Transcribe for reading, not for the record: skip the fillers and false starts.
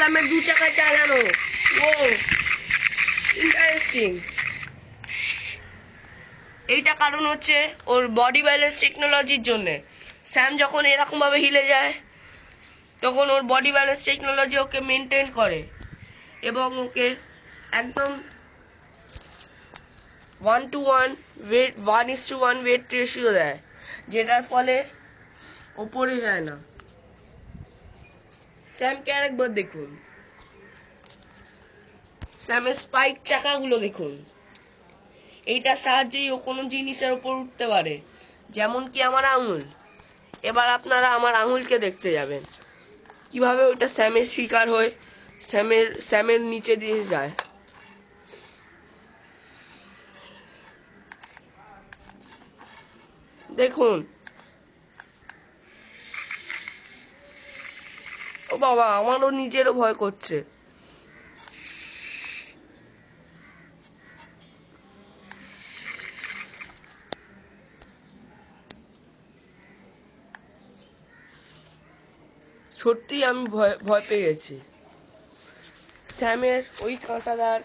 স্যামের 2 চাকায় চালানো। ও ইন্টারেস্টিং। এইটা কারণ হচ্ছে ওর বডি ব্যালেন্স টেকনোলজির জন্য। স্যাম যখন এরকম ভাবে হিলে যায় তখন ওর বডি ব্যালেন্স টেকনোলজি ওকে মেনটেন করে এবং ওকে একদম 1:1 ওয়েট 1:1 ওয়েট রেশিও দেয়, যেটার ফলে ও পড়ে যায় না। স্যামকে আরেকবার দেখুন, স্যামের স্পাইক চাকাগুলো দেখুন। এইটার সাহায্যেই ও কোনো জিনিসের উপর উঠতে পারে, যেমন কি আমার আঙুল। এবার আপনারা আমার আঙুলকে দেখতে যাবেন কিভাবে ওইটা স্যামের শিকার হয়ে স্যামের নিচে দিয়ে যায়। দেখুন, ও বাবা, আমারও নিজেরও ভয় করছে। সত্যি আমি ভয় পেয়ে গেছি। স্যামের ওই কাঁটাদার